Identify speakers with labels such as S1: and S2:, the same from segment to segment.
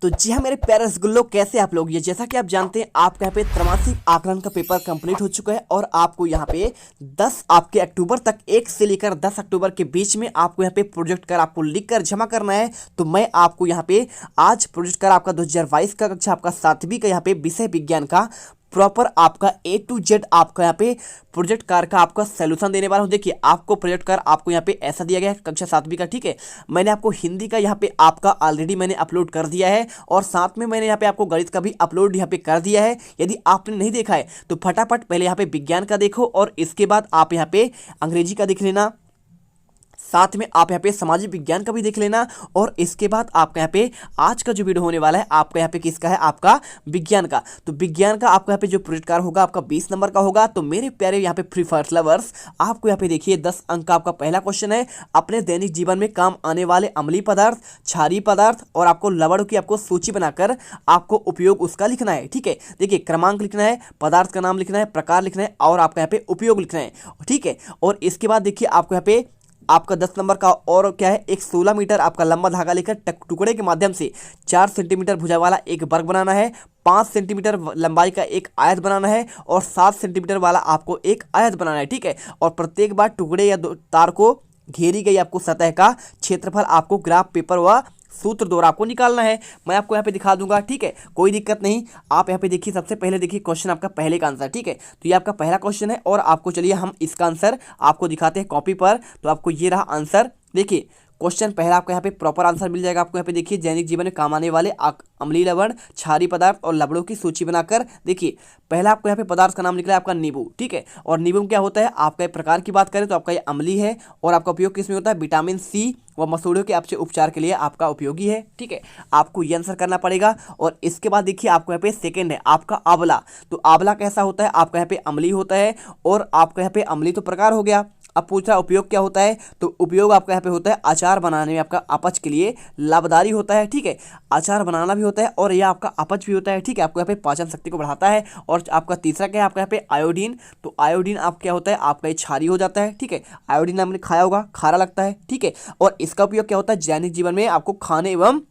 S1: तो जी हाँ मेरे प्यारे रसगुल्लो, कैसे आप लोग। ये जैसा कि आप जानते हैं आपका यहाँ पे त्रैमासिक आकलन का पेपर कंप्लीट हो चुका है और आपको यहाँ पे 10 आपके अक्टूबर तक 1 से लेकर 10 अक्टूबर के बीच में आपको यहाँ पे प्रोजेक्ट कर आपको लिख कर जमा करना है। तो मैं आपको यहाँ पे आज प्रोजेक्ट कर आपका 2022 का कक्षा आपका 7वीं का यहाँ पे विषय विज्ञान का प्रॉपर आपका A to Z आपका यहाँ पे प्रोजेक्ट कार का आपका सोल्यूशन देने वाला हूँ। देखिए आपको प्रोजेक्ट कार आपको यहाँ पे ऐसा दिया गया है कक्षा 7वीं का, ठीक है। मैंने आपको हिंदी का यहाँ पे आपका ऑलरेडी मैंने अपलोड कर दिया है और साथ में मैंने यहाँ पे आपको गणित का भी अपलोड यहाँ पे कर दिया है। यदि आपने नहीं देखा है तो फटाफट पहले यहाँ पे विज्ञान का देखो और इसके बाद आप यहाँ पे अंग्रेजी का देख लेना, साथ में आप यहाँ पे सामाजिक विज्ञान का भी देख लेना और इसके बाद आपका यहाँ पे आज का जो वीडियो होने वाला है आपका यहाँ पे किसका है, आपका विज्ञान का। तो विज्ञान का आपका यहाँ पे जो प्रोजेक्ट कार्य होगा आपका 20 नंबर का होगा। तो मेरे प्यारे यहाँ पे फ्री फायर लवर्स, आपको यहाँ पे देखिए 10 अंक का आपका पहला क्वेश्चन है। अपने दैनिक जीवन में काम आने वाले अम्लीय पदार्थ, क्षारीय पदार्थ और आपको लवणों की आपको सूची बनाकर आपको उपयोग उसका लिखना है, ठीक है। देखिए क्रमांक लिखना है, पदार्थ का नाम लिखना है, प्रकार लिखना है और आपका यहाँ पे उपयोग लिखना है, ठीक है। और इसके बाद देखिए आपको यहाँ पे आपका 10 नंबर का और क्या है, एक 16 मीटर आपका लंबा धागा लेकर टुकड़े के माध्यम से 4 सेंटीमीटर भुजा वाला एक वर्ग बनाना है, 5 सेंटीमीटर लंबाई का एक आयत बनाना है और 7 सेंटीमीटर वाला आपको एक आयत बनाना है, ठीक है। और प्रत्येक बार टुकड़े या तार को घेरी गई आपको सतह का क्षेत्रफल आपको ग्राफ पेपर व सूत्र द्वारा आपको निकालना है। मैं आपको यहाँ पे दिखा दूंगा, ठीक है, कोई दिक्कत नहीं। आप यहाँ पे देखिए सबसे पहले देखिए क्वेश्चन आपका पहले का आंसर, ठीक है। तो ये आपका पहला क्वेश्चन है और आपको चलिए हम इसका आंसर आपको दिखाते हैं कॉपी पर। तो आपको ये रहा आंसर। देखिए क्वेश्चन पहला आपको यहाँ पे प्रॉपर आंसर मिल जाएगा। आपको यहाँ पे देखिए दैनिक जीवन में काम आने वाले अम्लीय लवण, क्षारीय पदार्थ और लवणों की सूची बनाकर, देखिए पहला आपको यहाँ पे पदार्थ का नाम निकला है आपका नींबू, ठीक है। और नींबू में क्या होता है, आपका प्रकार की बात करें तो आपका ये अम्लीय है और आपका उपयोग किसमें होता है, विटामिन सी व मसूड़ों के आपसे उपचार के लिए आपका उपयोगी है, ठीक है। आपको ये आंसर करना पड़ेगा। और इसके बाद देखिए आपको यहाँ पे सेकंड है आपका आंवला। तो आंवला कैसा होता है, आपका यहाँ पे अम्लीय होता है और आपका यहाँ पे अम्लीय तो प्रकार हो गया। अब पूछ रहा उपयोग क्या होता है, तो उपयोग आपका यहाँ पे होता है अचार बनाने में आपका अपच के लिए लाभकारी होता है, ठीक है। अचार बनाना भी होता है और यह आपका अपच भी होता है, ठीक है। आपको यहाँ पे पाचन शक्ति को बढ़ाता है। और आपका तीसरा क्या है, आपका यहाँ पे आयोडीन। तो आयोडीन आप क्या होता है, आपका ये क्षारीय हो जाता है, ठीक है। आयोडीन आपने खाया होगा, खारा लगता है, ठीक है। और इसका उपयोग क्या होता है, दैनिक जीवन में आपको खाने एवं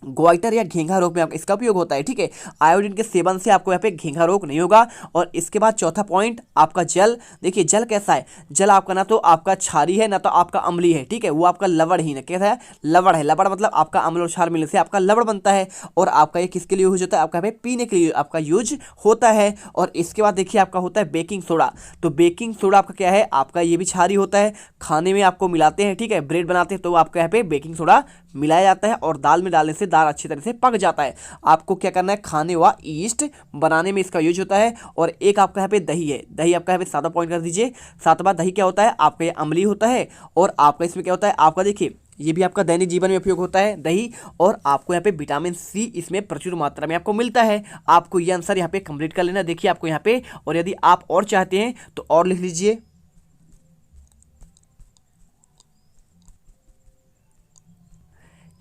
S1: ग्वाइटर या घेंघा रोग में आपका इसका उपयोग होता है, ठीक है। आयोडीन के सेवन से आपको यहाँ पे घेंघा रोग नहीं होगा। और इसके बाद चौथा पॉइंट आपका जल। देखिए जल कैसा है, जल आपका ना तो आपका क्षारीय है ना तो आपका अम्लीय है, ठीक है। वो आपका लवण ही ना, कैसा है, लवण है। लवण मतलब आपका अम्ल और क्षार मिलने से आपका लवण बनता है और आपका ये किसके लिए यूज होता है, आपका यहाँ पे पीने के लिए आपका यूज होता है। और इसके बाद देखिए आपका होता है बेकिंग सोडा। तो बेकिंग सोडा आपका क्या है, आपका ये भी क्षारीय होता है, खाने में आपको मिलाते हैं, ठीक है। ब्रेड बनाते हैं तो आपका यहाँ पे बेकिंग सोडा मिलाया जाता है और दाल में डालने से दाल अच्छी तरह से पक जाता है। आपको क्या करना है, खाने व ईस्ट बनाने में इसका यूज होता है। और एक आपका यहाँ पे दही है, दही आपका यहाँ पे 7वां पॉइंट कर दीजिए। 7वां दही क्या होता है, आपका ये अम्लीय होता है और आपका इसमें क्या होता है, आपका देखिए ये भी आपका दैनिक जीवन में उपयोग होता है दही। और आपको यहाँ पे विटामिन सी इसमें प्रचुर मात्रा में आपको मिलता है। आपको ये आंसर यहाँ पे कंप्लीट कर लेना। देखिए आपको यहाँ पे, और यदि आप और चाहते हैं तो और लिख लीजिए।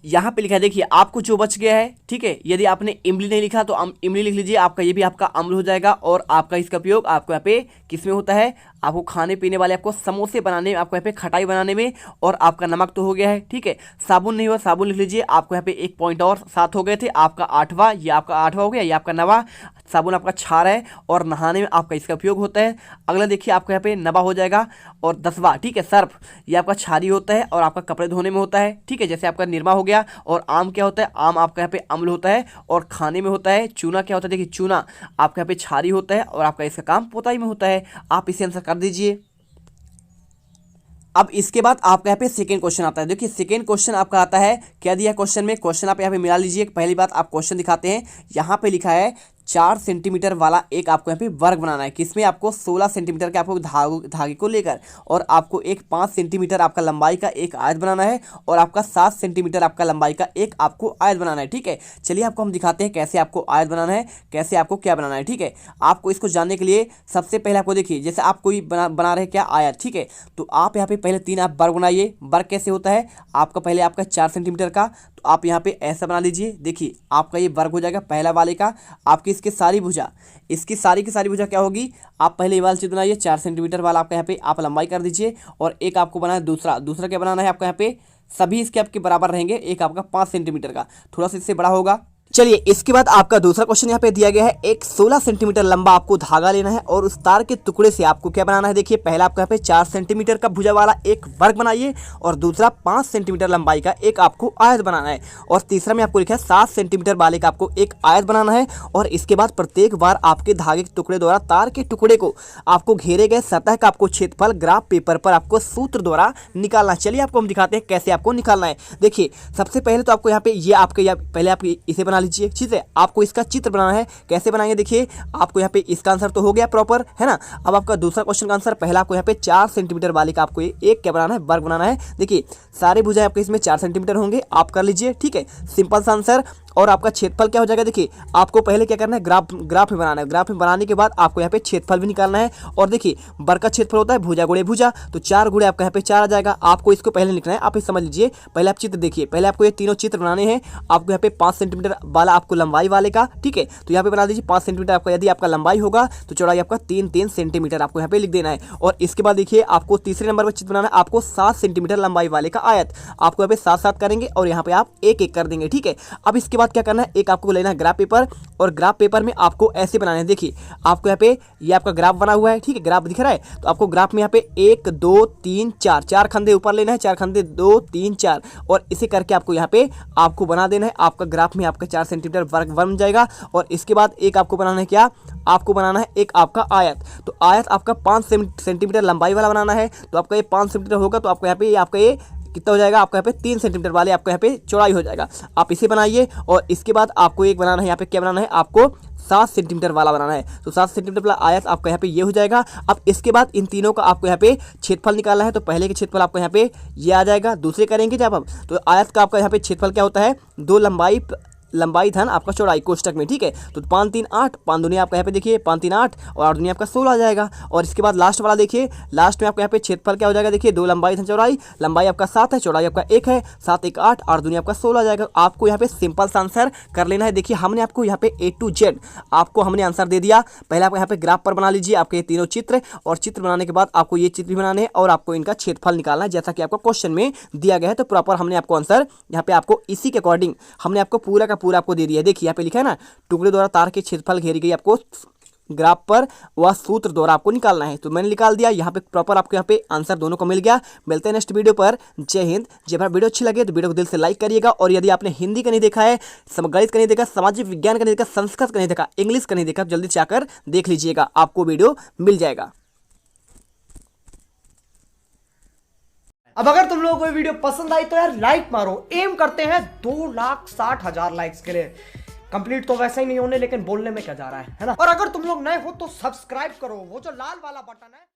S1: यहाँ पे लिखा है, देखिए आपको जो बच गया है, ठीक है। यदि आपने इमली नहीं लिखा तो इमली लिख लीजिए, आपका ये भी आपका अम्ल हो जाएगा। और आपका इसका उपयोग आपको यहाँ पे किसमें होता है, आपको खाने पीने वाले आपको समोसे बनाने में, आपको यहाँ पे खटाई बनाने में। और आपका नमक तो हो गया है, ठीक है। साबुन नहीं हुआ, साबुन लिख लीजिए। आपको यहाँ पे एक पॉइंट और 7 हो गए थे, आपका 8वां, ये आपका 8वां हो गया, ये आपका 9वां। साबुन आपका क्षार है और नहाने में आपका इसका उपयोग होता है। अगला देखिए आपको यहाँ पे 9वां हो जाएगा। और 10वां, ठीक है, सर्फ, ये आपका क्षारीय होता है और आपका कपड़े धोने में होता है, ठीक है। जैसे आपका निरमा हो गया। और आम क्या होता है, आम आपका यहाँ पे अम्ल होता है और खाने में होता है। चूना क्या होता है, देखिए चूना आपका यहाँ पे क्षारीय होता है और आपका इसका काम पोताई में होता है। आप इसे आंसर कर दीजिए। अब इसके बाद आपका यहाँ पे सेकंड क्वेश्चन आता है। देखिए सेकंड क्वेश्चन आपका आता है, क्या दिया क्वेश्चन में, क्वेश्चन आप यहाँ पे मिला लीजिए। पहली बात आप क्वेश्चन दिखाते हैं, यहाँ पे लिखा है 4 सेंटीमीटर वाला एक आपको यहाँ पे वर्ग बनाना है, किसमें आपको 16 सेंटीमीटर के आपको धागे को लेकर। और आपको एक 5 सेंटीमीटर आपका लंबाई का एक आयत बनाना है और आपका 7 सेंटीमीटर आपका लंबाई का एक आपको आयत बनाना है, ठीक है। चलिए आपको हम दिखाते हैं कैसे आपको आयत बनाना है, कैसे आपको क्या बनाना है, ठीक है। आपको इसको जानने के लिए सबसे पहले आपको देखिए, जैसे आप कोई बना रहे क्या, आयत, ठीक है। तो आप यहाँ पे पहले 3 आप वर्ग बनाइए। वर्ग कैसे होता है, आपका पहले आपका 4 सेंटीमीटर का, तो आप यहाँ पे ऐसा बना लीजिए। देखिए आपका ये वर्ग हो जाएगा पहला वाले का। आपकी इसकी सारी भुजा, इसकी सारी की सारी भुजा क्या होगी, आप पहले ये वाला चित्र बनाइए, 4 सेंटीमीटर वाला आपका यहाँ पे आप लंबाई कर दीजिए। और एक आपको बनाना है दूसरा क्या बनाना है आपका यहाँ पे, सभी इसके आपके बराबर रहेंगे। एक आपका 5 सेंटीमीटर का, थोड़ा सा इससे बड़ा होगा, चलिए इसके बाद आपका दूसरा क्वेश्चन यहाँ पे दिया गया है, एक 16 सेंटीमीटर लंबा आपको धागा लेना है और उस तार के टुकड़े से आपको क्या बनाना है। देखिए पहला आपको यहाँ पे 4 सेंटीमीटर का भुजा वाला एक वर्ग बनाइए और दूसरा 5 सेंटीमीटर लंबाई का एक आपको आयत बनाना है और तीसरा में आपको लिखा है 7 सेंटीमीटर वाले का आपको एक आयत बनाना है और इसके बाद प्रत्येक बार आपके धागे के टुकड़े द्वारा तार के टुकड़े को आपको घेरे गए सतह का आपको क्षेत्रफल ग्राफ पेपर पर आपको सूत्र द्वारा निकालना। चलिए आपको हम दिखाते हैं कैसे आपको निकालना है। देखिए सबसे पहले तो आपको यहाँ पे ये आपके पहले आप इसे बना लीजिए, ठीक है। आपको इसका चित्र बनाना है, कैसे बनाएंगे देखिए आपको यहाँ पे इसका आंसर तो हो गया प्रॉपर, है ना। अब आपका दूसरा क्वेश्चन का आंसर, पहला आपको यहाँ पे 4 सेंटीमीटर वाले का आपको एक क्या बनाना है, वर्ग बनाना है। देखिए सारे भुजाएं आपके इसमें 4 सेंटीमीटर होंगे, आप कर लीजिए, ठीक है, सिंपल सा आंसर। और आपका क्षेत्रफल क्या हो जाएगा, देखिए आपको पहले क्या करना है, ग्राफ में बनाना है। ग्राफ में बनाने के बाद आपको यहाँ पे क्षेत्रफल भी निकालना है और देखिए वर्ग का क्षेत्रफल होता है भुजा गुणे भुजा, तो 4 गुणे आपका यहाँ पे 4 आ जाएगा। आपको इसको पहले लिखना है, आप इसे समझ लीजिए। पहले आप चित्र देखिए, पहले आपको ये तीनों चित्र बनाने हैं। आपको यहाँ पे 5 सेंटीमीटर वाला आपको लंबाई वाले का, ठीक है, तो यहाँ पे बना दीजिए 5 सेंटीमीटर आपका, यदि आपका लंबाई होगा तो चौड़ाई आपका 3 सेंटीमीटर आपको यहाँ पे लिख देना है। और इसके बाद देखिए आपको तीसरे नंबर पर चित्र बनाना है, आपको 7 सेंटीमीटर लंबाई वाले का आयत, आपको यहाँ पे 7 करेंगे और यहाँ पे आप एक कर देंगे, ठीक है। अब इसके बाद क्या करना है, एक आपको लेना है ग्राफ पेपर और ग्राफ पेपर में आपको ऐसे बनाना है। देखिए आपको यहाँ पे ये आपका ग्राफ बना हुआ है, ठीक है, ग्राफ दिख रहा है, तो आपको ग्राफ में यहाँ पे 1 2 3 4 खंडे ऊपर लेना है, 4 खंडे 2 3 4 और इसे करके आपको यहाँ पे आपको बना देना है। आपका ग्राफ में आपका 4 सेंटीमीटर वर्ग बन जाएगा और इसके बाद एक आपको बनाना है, क्या आपको बनाना है, एक आपका आयत। तो आयत आपका 5 सेंटीमीटर लंबाई वाला बनाना है, तो आपका ये 5 सेंटीमीटर होगा, तो आपको यहाँ पे आपका ये कितना हो जाएगा, आपको यहाँ पे 3 सेंटीमीटर वाले आपको यहाँ पे चौड़ाई हो जाएगा। आप इसे बनाइए और इसके बाद आपको एक बनाना है, यहाँ पे क्या बनाना है, आपको 7 सेंटीमीटर वाला बनाना है। तो 7 सेंटीमीटर वाला आयत आपका यहाँ पे ये हो जाएगा। अब इसके बाद इन तीनों का आपको यहाँ पे क्षेत्रफल निकालना है, तो पहले के क्षेत्रफल आपको यहाँ पे ये आ जाएगा, दूसरे करेंगे जब हम, तो आयत का आपका यहाँ पे क्षेत्रफल क्या होता है, 2 लंबाई धन आपका चौड़ाई कोष्टक में, ठीक है। तो 5 3 8, 5 दूनी आपका यहाँ पे देखिए 5 3 8 और 8 दूनी आपका 16 आ जाएगा। और इसके बाद लास्ट वाला देखिए, लास्ट में आपका यहाँ पे क्षेत्रफल क्या हो जाएगा, देखिए 2 लंबाई धन चौड़ाई, लंबाई आपका 7 है, चौड़ाई आपका 1 है, 7 1 8, 8 दूनी आपका 16 आ जाएगा। आपको यहाँ पे सिंपल सा आंसर कर लेना है। देखिए हमने आपको यहाँ पे A to Z आपको हमने आंसर दे दिया। पहले आप यहाँ पे ग्राफ पर बना लीजिए आपके ये तीनों चित्र, और चित्र बनाने के बाद आपको ये चित्र भी बनाने हैं और आपको इनका क्षेत्रफल निकालना है, जैसा कि आपको क्वेश्चन में दिया गया है। तो प्रॉपर हमने आपको आंसर यहाँ पे आपको इसी के अकॉर्डिंग हमने आपको पूरा का पूरा आपको दे दिया है। देखिए यहाँ पे लिखा है ना, टुकड़े द्वारा तार के क्षेत्रफल घेरी गई, आपको ग्राफ पर वह सूत्र द्वारा आपको निकालना है। तो मैंने निकाल दिया यहाँ पे प्रॉपर, आपको यहाँ पे आंसर दोनों को मिल गया। मिलते हैं नेक्स्ट वीडियो पर। जय हिंद। जब आप वीडियो अच्छी लगे तो वीडियो को दिल से लाइक करिएगा, और यदि आपने हिंदी का नहीं देखा है, गणित का नहीं देखा, सामाजिक विज्ञान का नहीं देखा, संस्कृत का नहीं देखा, इंग्लिश का नहीं देखा, जल्दी से आकर देख लीजिएगा, आपको वीडियो मिल जाएगा।
S2: अब अगर तुम लोगों को ये वीडियो पसंद आई तो यार लाइक मारो। एम करते हैं 2,60,000 लाइक्स के लिए। कंप्लीट तो वैसे ही नहीं होने, लेकिन बोलने में क्या जा रहा है ना। और अगर तुम लोग नए हो तो सब्सक्राइब करो, वो जो लाल वाला बटन है।